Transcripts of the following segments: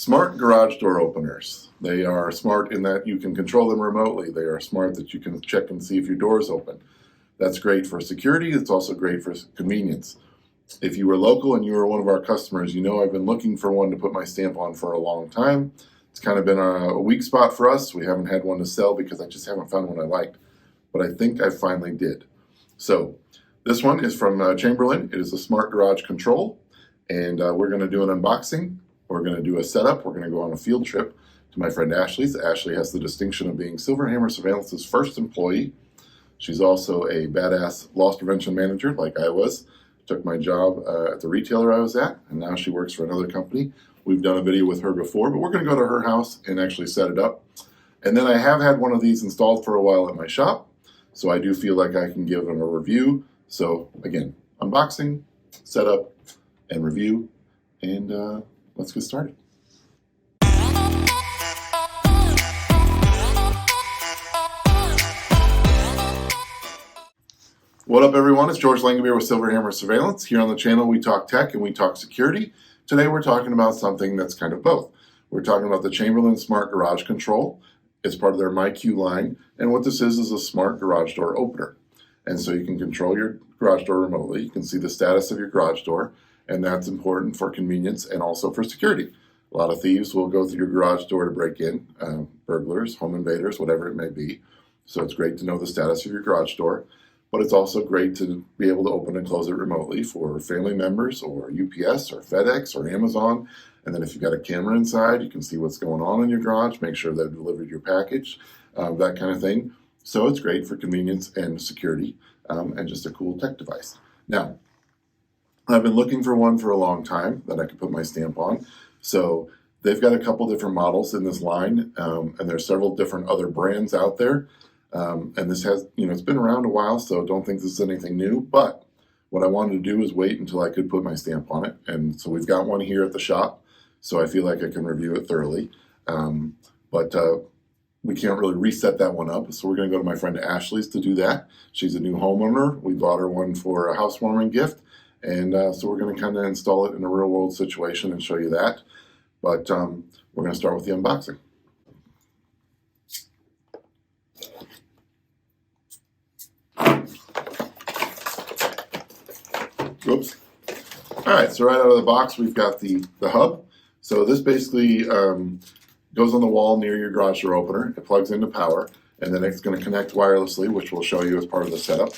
Smart garage door openers. They are smart in that you can control them remotely. They are smart that you can check and see if your door is open. That's great for security. It's also great for convenience. If you were local and you were one of our customers, you know I've been looking for one to put my stamp on for a long time. It's kind of been a weak spot for us. We haven't had one to sell because I just haven't found one I liked. But I think I finally did. So this one is from Chamberlain. It is a smart garage control. And we're going to do an unboxing. We're going to do a setup. We're going to go on a field trip to my friend Ashley's. Ashley has the distinction of being Silverhammer Surveillance's first employee. She's also a badass loss prevention manager like I was. Took my job at the retailer I was at, and now she works for another company. We've done a video with her before, but we're going to go to her house and actually set it up. And then I have had one of these installed for a while at my shop, so I do feel like I can give them a review. So again, unboxing, setup, and review, and let's get started. What up, everyone? It's George Langabeer with Silverhammer Surveillance. Here on the channel, we talk tech and we talk security. Today, we're talking about something that's kind of both. We're talking about the Chamberlain Smart Garage Control. It's part of their MyQ line, and what this is a smart garage door opener. And so you can control your garage door remotely. You can see the status of your garage door, and that's important for convenience and also for security. A lot of thieves will go through your garage door to break in, burglars, home invaders, whatever it may be. So it's great to know the status of your garage door. But it's also great to be able to open and close it remotely for family members or UPS or FedEx or Amazon. And then if you've got a camera inside, you can see what's going on in your garage, make sure they've delivered your package, that kind of thing. So it's great for convenience and security and just a cool tech device. Now, I've been looking for one for a long time that I could put my stamp on. So they've got a couple different models in this line, and there's several different other brands out there. And this has, it's been around a while, so don't think this is anything new. But what I wanted to do is wait until I could put my stamp on it. And so we've got one here at the shop, so I feel like I can review it thoroughly. But we can't really reset that one up, so we're going to go to my friend Ashley's to do that. She's a new homeowner. We bought her one for a housewarming gift. And so we're going to kind of install it in a real-world situation and show you that. But we're going to start with the unboxing. Oops. All right, so right out of the box, we've got the hub. So this basically goes on the wall near your garage door opener. It plugs into power, and then it's going to connect wirelessly, which we'll show you as part of the setup.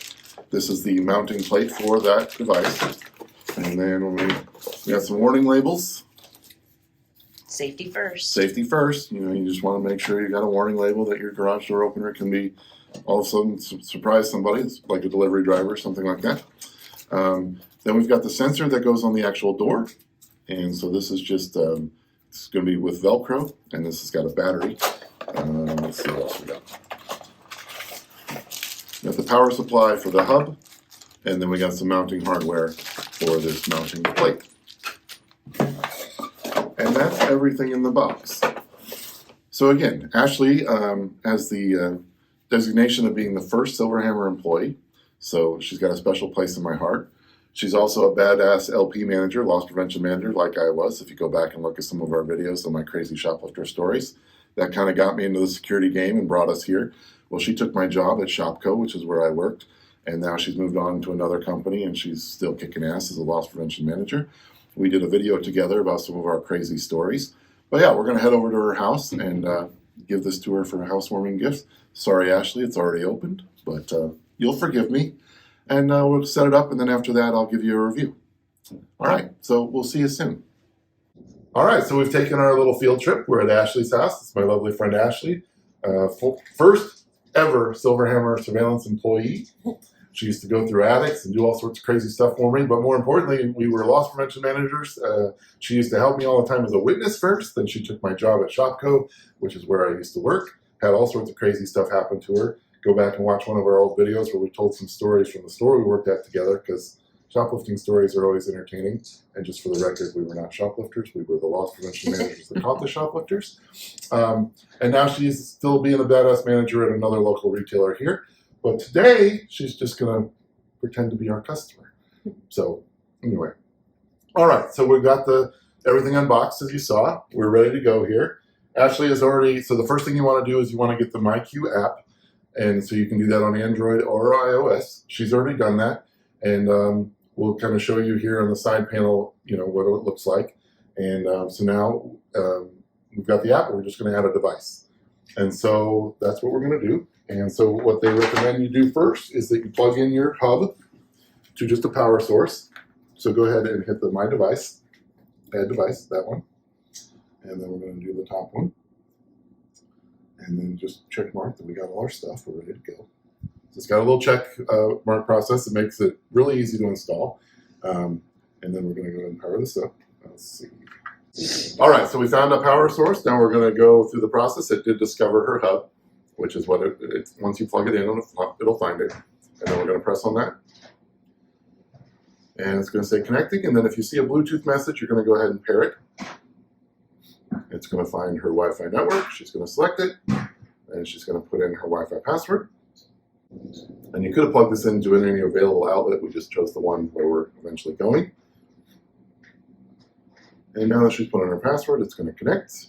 This is the mounting plate for that device. And then we got some warning labels. Safety first. Safety first. You just want to make sure you got a warning label that your garage door opener can be all of a sudden surprise somebody. It's like a delivery driver or something like that. Then we've got the sensor that goes on the actual door. And so this is just, it's going to be with Velcro, and this has got a battery. Let's see what else we got. We got the power supply for the hub, and then we got some mounting hardware for this mounting plate. And that's everything in the box. So again, Ashley has the designation of being the first Silverhammer employee. So she's got a special place in my heart. She's also a badass LP manager, loss prevention manager, like I was. If you go back and look at some of our videos on my crazy shoplifter stories, that kind of got me into the security game and brought us here. Well, she took my job at Shopko, which is where I worked, and now she's moved on to another company, and she's still kicking ass as a loss prevention manager. We did a video together about some of our crazy stories. But yeah, we're going to head over to her house and give this to her for a housewarming gift. Sorry, Ashley, it's already opened, but you'll forgive me. And we'll set it up, and then after that, I'll give you a review. All right, so we'll see you soon. All right, so we've taken our little field trip. We're at Ashley's house. It's my lovely friend Ashley, first ever Silverhammer Surveillance employee. She used to go through attics and do all sorts of crazy stuff for me, but more importantly, we were loss prevention managers. She used to help me all the time as a witness first, then she took my job at Shopko, which is where I used to work. Had all sorts of crazy stuff happen to her. Go back and watch one of our old videos where we told some stories from the store we worked at together, because shoplifting stories are always entertaining. And just for the record, we were not shoplifters. We were the loss prevention managers that caught the shoplifters. And now she's still being a badass manager at another local retailer here. But today, she's just going to pretend to be our customer. So anyway. All right, so we've got the everything unboxed as you saw. We're ready to go here. Ashley is already, so the first thing you want to do is you want to get the MyQ app. And so you can do that on Android or iOS. She's already done that. And we'll kind of show you here on the side panel, what it looks like. And so now we've got the app, and we're just going to add a device. And so that's what we're going to do. And so what they recommend you do first is that you plug in your hub to just a power source. So go ahead and hit the My Device, Add Device, that one. And then we're going to do the top one. And then just check mark that we got all our stuff. We're ready to go. So it's got a little check mark process. It makes it really easy to install. And then we're going to go ahead and power this up. Let's see. All right, so we found a power source. Now we're going to go through the process. It did discover her hub, which is what it's. Once you plug it in, it'll find it. And then we're going to press on that. And it's going to say connecting. And then if you see a Bluetooth message, you're going to go ahead and pair it. It's going to find her Wi-Fi network. She's going to select it. And she's going to put in her Wi-Fi password. And you could have plugged this into any available outlet. We just chose the one where we're eventually going. And now that she's put in her password, it's going to connect.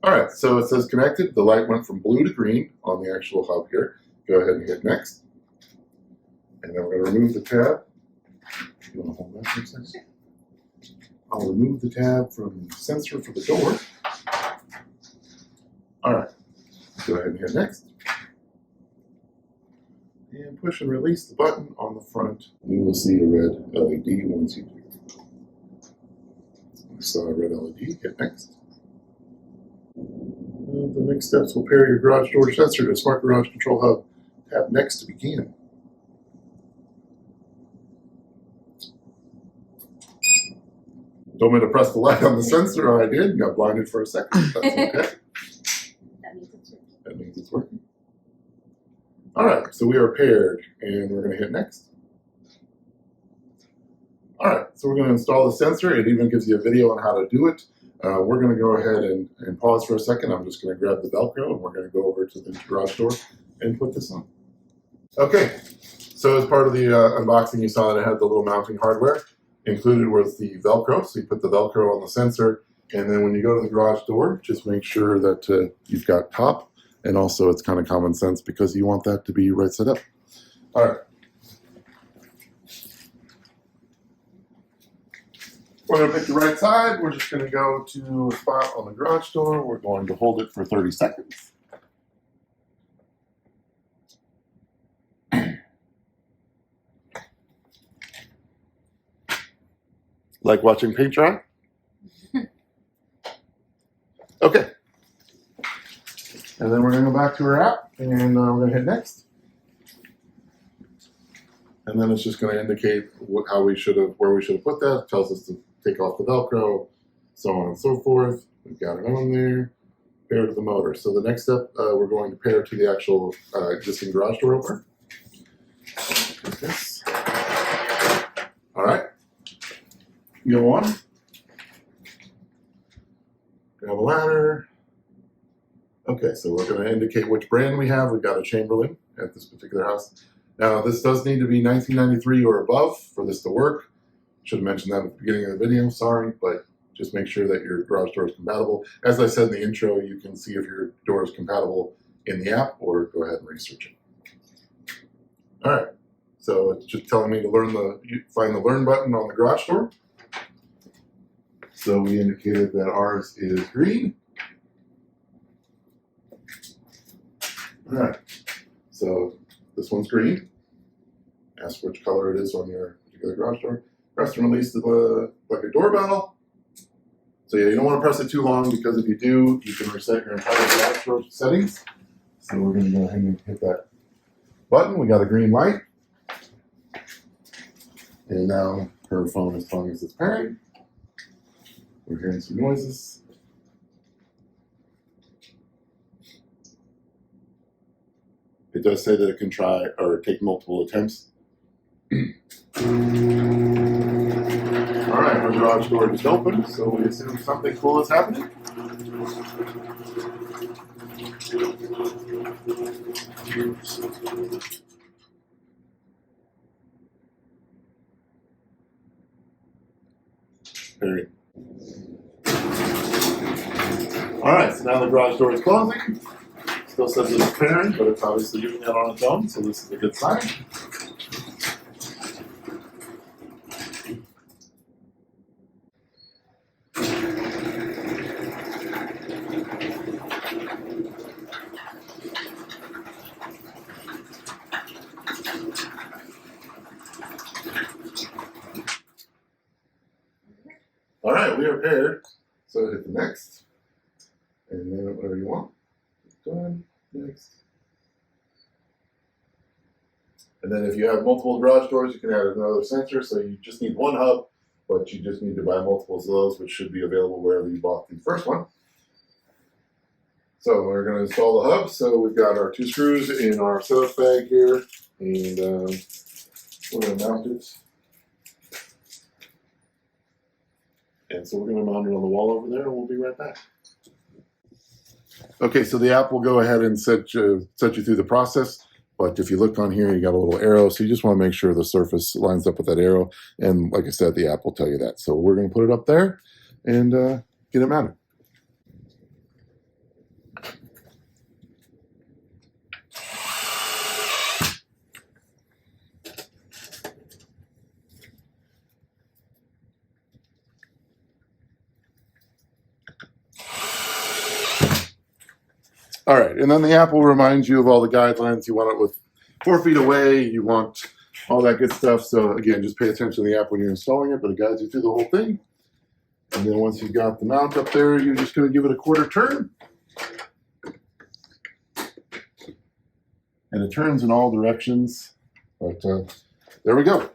All right, so it says connected. The light went from blue to green on the actual hub here. Go ahead and hit next. And then we're going to remove the tab. You want to hold that for a second? I'll remove the tab from the sensor for the door. All right, go ahead and hit next. And push and release the button on the front. You will see a red LED once you do. I saw a red LED. Hit next. And the next steps will pair your garage door sensor to a smart garage control hub. Tap next to begin. Told me to press the light on the sensor. I did. Got blinded for a second. That's okay. That means it's working. That means it's working. All right, so we are paired, and we're going to hit next. All right, so we're going to install the sensor. It even gives you a video on how to do it. We're going to go ahead and pause for a second. I'm just going to grab the Velcro, and we're going to go over to the garage door and put this on. Okay, so as part of the unboxing, you saw that it had the little mounting hardware. Included was the Velcro, so you put the Velcro on the sensor, and then when you go to the garage door, just make sure that you've got top, and also it's kind of common sense because you want that to be right side up. All right. We're going to pick the right side. We're just going to go to a spot on the garage door. We're going to hold it for 30 seconds. Like watching paint dry? Okay. And then we're going to go back to our app, and we're going to hit next. And then it's just going to indicate where we should have put that. It tells us to take off the Velcro, so on and so forth. We've got it on there. Pair to the motor. So the next step, we're going to pair to the actual existing garage door opener. Like this. All right. Go on. Grab a ladder. Okay, so we're going to indicate which brand we have. We've got a Chamberlain at this particular house. Now, this does need to be 1993 or above for this to work. Should have mentioned that at the beginning of the video, sorry, but just make sure that your garage door is compatible. As I said in the intro, you can see if your door is compatible in the app, or go ahead and research it. All right, so it's just telling me to find the Learn button on the garage door. So we indicated that ours is green. All right, so this one's green. Ask which color it is on your particular garage door. Press and release the like a doorbell. So yeah, you don't want to press it too long, because if you do, you can reset your entire garage door settings. So we're going to go ahead and hit that button. We got a green light. And now her phone is telling us it's pairing. We're hearing some noises. It does say that it can try or take multiple attempts. All right, our garage door just opened, so we assume something cool is happening. Very. All right, so now the garage door is closing. Still says it's preparing, but it's obviously doing that on its own, so this is a good sign. All right, we are paired. So hit the next, and then whatever you want. Done. Next. And then if you have multiple garage doors, you can add another sensor. So you just need one hub, but you just need to buy multiples of those, which should be available wherever you bought the first one. So we're going to install the hub. So we've got our 2 screws in our setup bag here, and we're going to mount it. And so we're going to mount it on the wall over there, and we'll be right back. Okay, so the app will go ahead and set you through the process. But if you look on here, you got a little arrow. So you just want to make sure the surface lines up with that arrow. And like I said, the app will tell you that. So we're going to put it up there and get it mounted. All right, and then the app will remind you of all the guidelines. You want it with 4 feet away, you want all that good stuff. So again, just pay attention to the app when you're installing it, but it guides you through the whole thing. And then once you've got the mount up there, you're just gonna give it a quarter turn. And it turns in all directions, but there we go.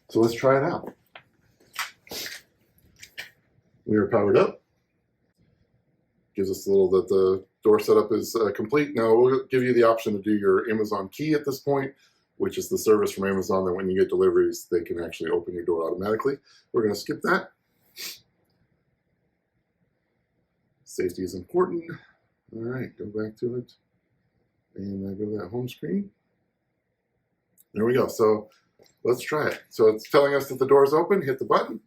So let's try it out. We are powered up. Gives us a little that the door setup is complete. Now we'll give you the option to do your Amazon key at this point, which is the service from Amazon that when you get deliveries, they can actually open your door automatically. We're going to skip that. Safety is important. All right, go back to it. And go to that home screen. There we go. So let's try it. So it's telling us that the door is open. Hit the button.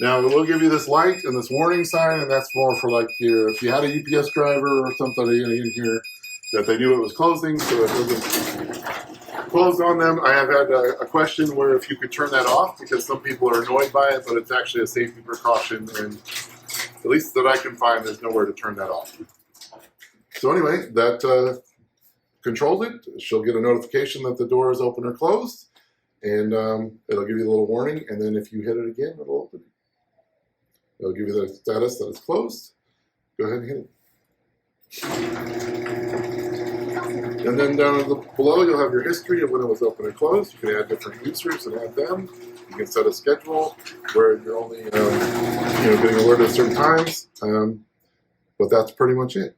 Now, it will give you this light and this warning sign, and that's more for like if you had a UPS driver or somebody in here that they knew it was closing, so it doesn't close on them. I have had a question where if you could turn that off, because some people are annoyed by it, but it's actually a safety precaution, and at least that I can find, there's nowhere to turn that off. So anyway, that controls it. She'll get a notification that the door is open or closed, and it'll give you a little warning, and then if you hit it again, it'll open. It'll give you the status that it's closed. Go ahead and hit it. And then down below, you'll have your history of when it was open and closed. You can add different users and add them. You can set a schedule where you're only getting alerted at certain times. But that's pretty much it.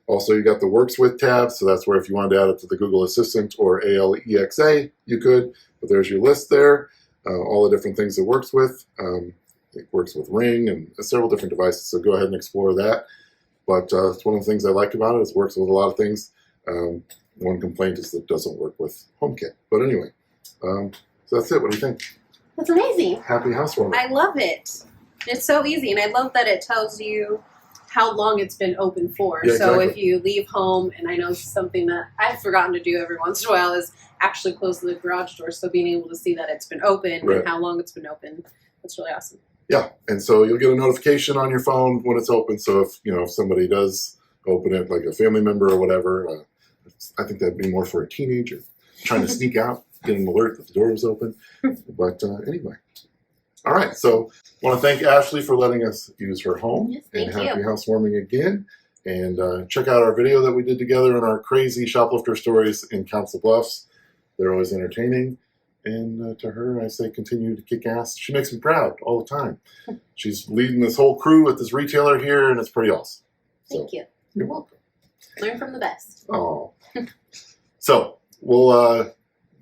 Also, you got the Works With tab, so that's where if you wanted to add it to the Google Assistant or ALIBI, you could. But there's your list there, all the different things it works with. It works with Ring and several different devices, so go ahead and explore that. But it's one of the things I like about it. It works with a lot of things. One complaint is that it doesn't work with HomeKit. But anyway, so that's it. What do you think? That's amazing. Happy housewarming. I love it. It's so easy, and I love that it tells you how long it's been open for. Yeah, so exactly. if you leave home, and I know something that I've forgotten to do every once in a while is actually close the garage door. So being able to see that it's been open Right. and how long it's been open, that's really awesome. Yeah, and so you'll get a notification on your phone when it's open. So if somebody does open it, like a family member or whatever, I think that'd be more for a teenager trying to sneak out, get an alert that the door was open. But anyway, all right. So I want to thank Ashley for letting us use her home. Yes, and thank happy you. housewarming again. And check out our video that we did together on our crazy shoplifter stories in Council Bluffs. They're always entertaining. And to her, I say continue to kick ass. She makes me proud all the time. She's leading this whole crew at this retailer here, and it's pretty awesome. Thank you. You're welcome. Learn from the best. Oh. So we'll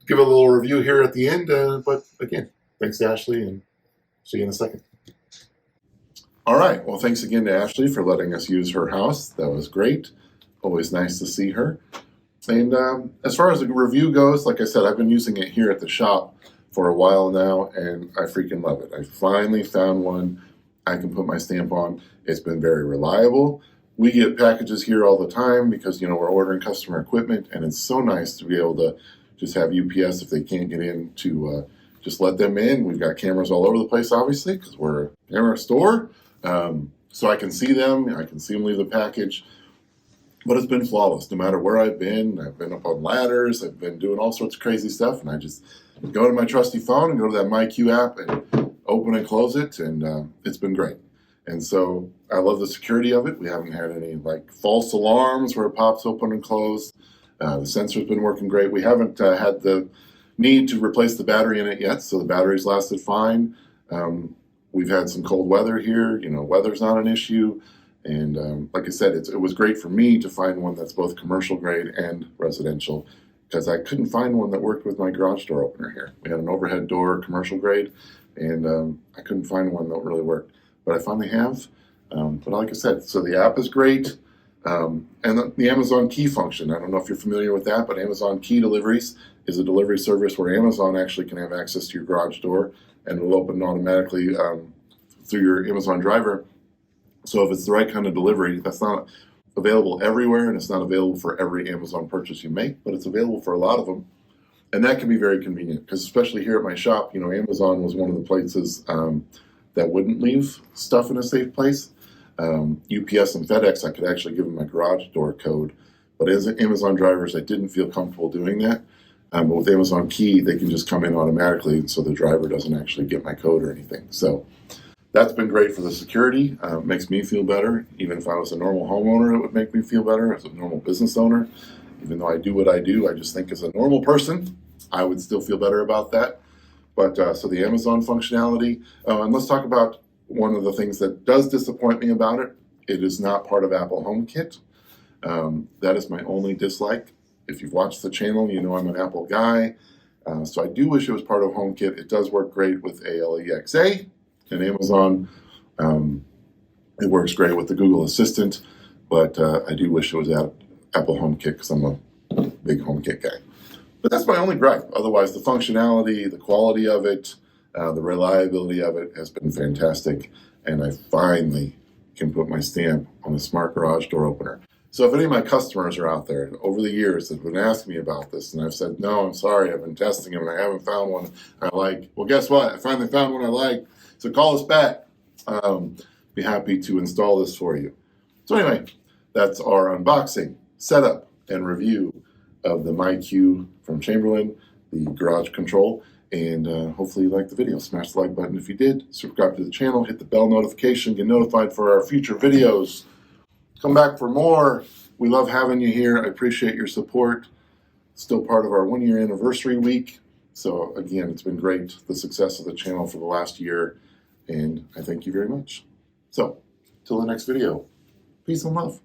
give a little review here at the end. But again, thanks to Ashley, and see you in a second. All right. Well, thanks again to Ashley for letting us use her house. That was great. Always nice to see her. And as far as the review goes, like I said, I've been using it here at the shop for a while now, and I freaking love it. I finally found one I can put my stamp on. It's been very reliable. We get packages here all the time because, we're ordering customer equipment, and it's so nice to be able to just have UPS, if they can't get in, to just let them in. We've got cameras all over the place, obviously, because we're a camera store. So I can see them. I can see them leave the package. But it's been flawless, no matter where I've been. I've been up on ladders. I've been doing all sorts of crazy stuff. And I just go to my trusty phone and go to that MyQ app and open and close it. And it's been great. And so I love the security of it. We haven't had any false alarms where it pops open and close. The sensor's been working great. We haven't had the need to replace the battery in it yet. So the battery's lasted fine. We've had some cold weather here. Weather's not an issue. And like I said, it was great for me to find one that's both commercial grade and residential, because I couldn't find one that worked with my garage door opener here. We had an overhead door, commercial grade, and I couldn't find one that really worked. But I finally have. But like I said, so the app is great. And the Amazon Key function, I don't know if you're familiar with that, but Amazon Key Deliveries is a delivery service where Amazon actually can have access to your garage door, and it'll open automatically through your Amazon driver. So if it's the right kind of delivery, that's not available everywhere, and it's not available for every Amazon purchase you make, but it's available for a lot of them. And that can be very convenient, because especially here at my shop, Amazon was one of the places that wouldn't leave stuff in a safe place. UPS and FedEx, I could actually give them my garage door code, but as Amazon drivers, I didn't feel comfortable doing that. But with Amazon Key, they can just come in automatically, so the driver doesn't actually get my code or anything. So that's been great for the security. It makes me feel better. Even if I was a normal homeowner, it would make me feel better. As a normal business owner, even though I do what I do, I just think as a normal person, I would still feel better about that. But so the Amazon functionality, and let's talk about one of the things that does disappoint me about it. It is not part of Apple HomeKit. That is my only dislike. If you've watched the channel, you know I'm an Apple guy. So I do wish it was part of HomeKit. It does work great with ALIBI and Amazon. It works great with the Google Assistant, but I do wish it was at Apple HomeKit, because I'm a big HomeKit guy. But that's my only gripe. Otherwise, the functionality, the quality of it, the reliability of it has been fantastic, and I finally can put my stamp on a smart garage door opener. So if any of my customers are out there over the years that have been asking me about this, and I've said, no, I'm sorry, I've been testing them and I haven't found one I like. Well, guess what? I finally found one I like. So call us back. Be happy to install this for you. So anyway, that's our unboxing, setup, and review of the MyQ from Chamberlain, the garage control. And hopefully you liked the video. Smash the like button if you did. Subscribe to the channel. Hit the bell notification. Get notified for our future videos. Come back for more. We love having you here. I appreciate your support. Still part of our 1-year anniversary week. So again, it's been great, the success of the channel for the last year. And I thank you very much. So, till the next video, peace and love.